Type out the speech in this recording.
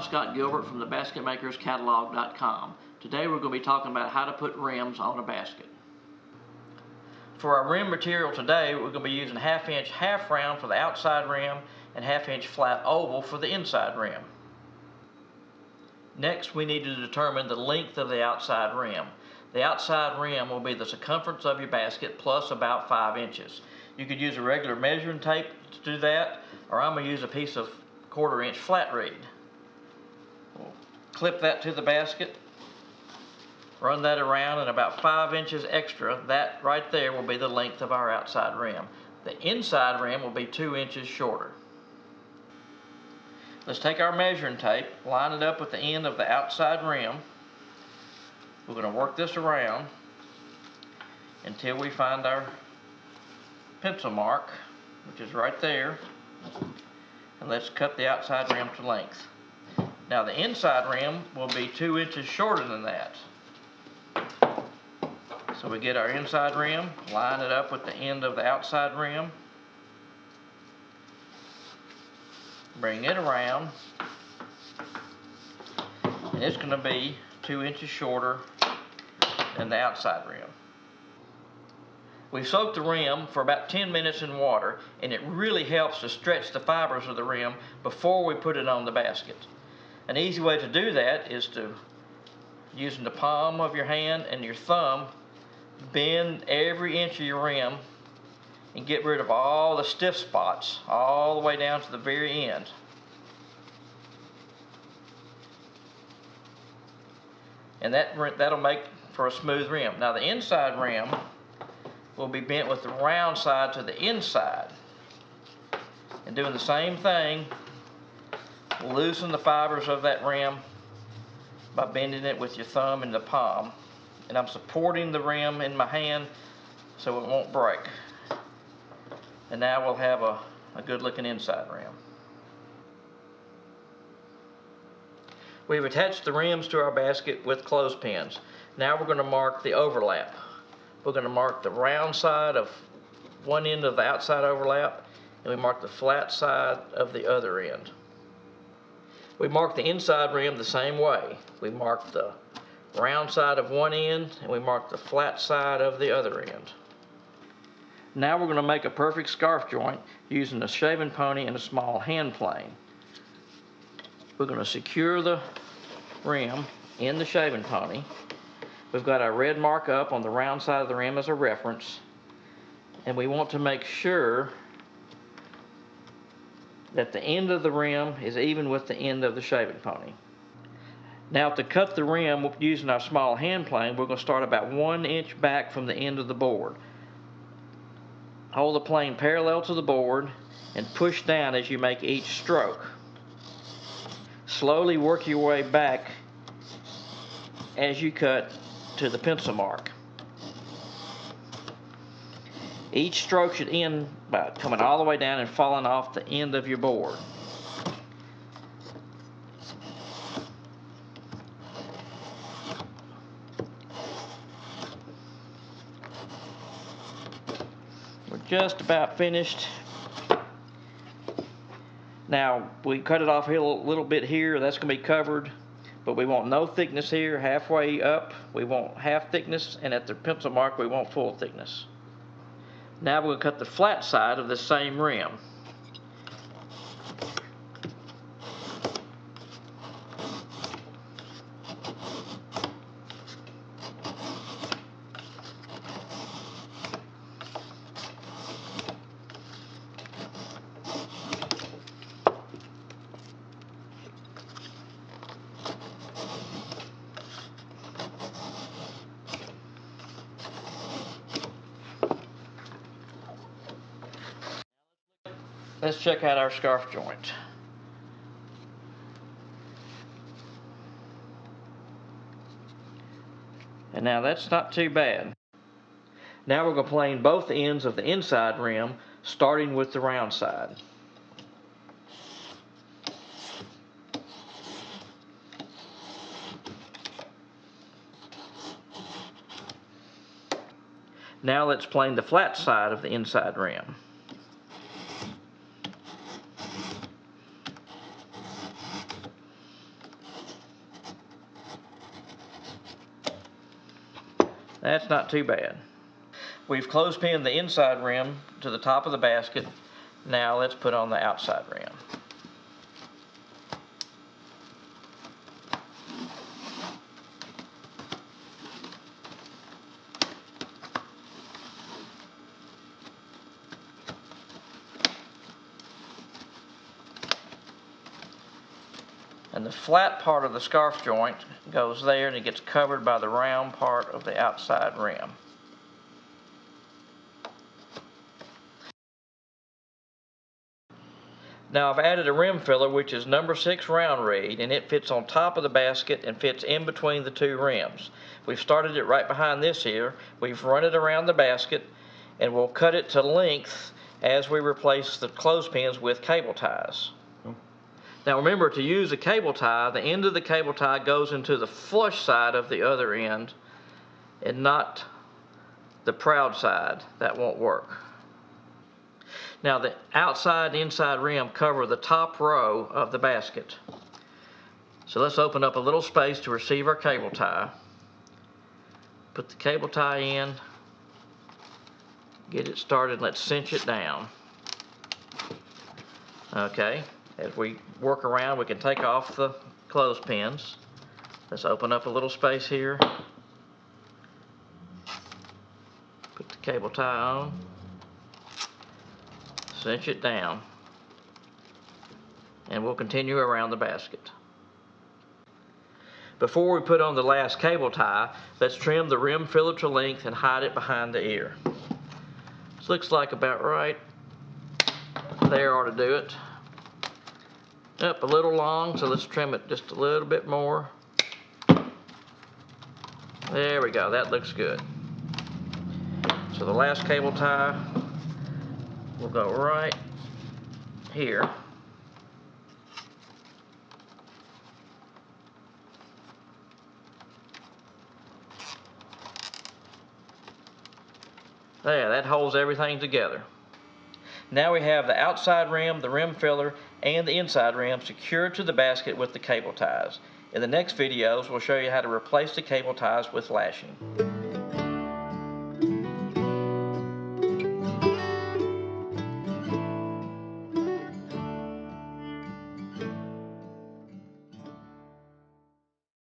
Tom Scott Gilbert from the basketmakerscatalog.com. Today we're going to be talking about how to put rims on a basket. For our rim material today, we're going to be using 1/2 inch half round for the outside rim and 1/2 inch flat oval for the inside rim. Next, we need to determine the length of the outside rim. The outside rim will be the circumference of your basket plus about 5 inches. You could use a regular measuring tape to do that, or I'm going to use a piece of 1/4 inch flat reed. We'll clip that to the basket, run that around, and about 5 inches extra, that right there will be the length of our outside rim. The inside rim will be 2 inches shorter. Let's take our measuring tape, line it up with the end of the outside rim. We're going to work this around until we find our pencil mark, which is right there. And let's cut the outside rim to length. Now the inside rim will be 2 inches shorter than that. So we get our inside rim, line it up with the end of the outside rim, bring it around, and it's going to be 2 inches shorter than the outside rim. We soaked the rim for about 10 minutes in water, and it really helps to stretch the fibers of the rim before we put it on the basket. An easy way to do that is to, using the palm of your hand and your thumb, bend every inch of your rim and get rid of all the stiff spots all the way down to the very end. And that'll make for a smooth rim. Now the inside rim will be bent with the round side to the inside. And doing the same thing, loosen the fibers of that rim by bending it with your thumb and the palm. And I'm supporting the rim in my hand so it won't break. And now we'll have a good looking inside rim. We've attached the rims to our basket with clothespins. Now we're going to mark the overlap. We're going to mark the round side of one end of the outside overlap, and we mark the flat side of the other end. We mark the inside rim the same way. We mark the round side of one end, and we mark the flat side of the other end. Now we're going to make a perfect scarf joint using a shaving pony and a small hand plane. We're going to secure the rim in the shaving pony. We've got our red mark up on the round side of the rim as a reference, and we want to make sure that the end of the rim is even with the end of the shaving pony. Now to cut the rim using our small hand plane, we're going to start about 1 inch back from the end of the board. Hold the plane parallel to the board and push down as you make each stroke. Slowly work your way back as you cut to the pencil mark. Each stroke should end by coming all the way down and falling off the end of your board. We're just about finished. Now we cut it off here a little bit here. That's going to be covered, but we want no thickness here. Halfway up we want half thickness, and at the pencil mark we want full thickness. Now we're going to cut the flat side of the same rim. Let's check out our scarf joint. And now that's not too bad. Now we're going to plane both ends of the inside rim, starting with the round side. Now let's plane the flat side of the inside rim. That's not too bad. We've clothespinned the inside rim to the top of the basket. Now let's put on the outside rim. And the flat part of the scarf joint goes there, and it gets covered by the round part of the outside rim. Now I've added a rim filler, which is number 6 round reed, and it fits on top of the basket and fits in between the two rims. We've started it right behind this here. We've run it around the basket, and we'll cut it to length as we replace the clothespins with cable ties. Now remember, to use a cable tie, the end of the cable tie goes into the flush side of the other end and not the proud side. That won't work. Now the outside and inside rim cover the top row of the basket. So let's open up a little space to receive our cable tie. Put the cable tie in, get it started, and let's cinch it down. Okay. As we work around, we can take off the clothespins. Let's open up a little space here. Put the cable tie on. Cinch it down. And we'll continue around the basket. Before we put on the last cable tie, let's trim the rim filler to length and hide it behind the ear. This looks like about right there ought to do it. Up a little long, so let's trim it just a little bit more. There we go, that looks good. So the last cable tie will go right here. There, that holds everything together. Now we have the outside rim, the rim filler, and the inside rim secured to the basket with the cable ties. In the next videos, we'll show you how to replace the cable ties with lashing.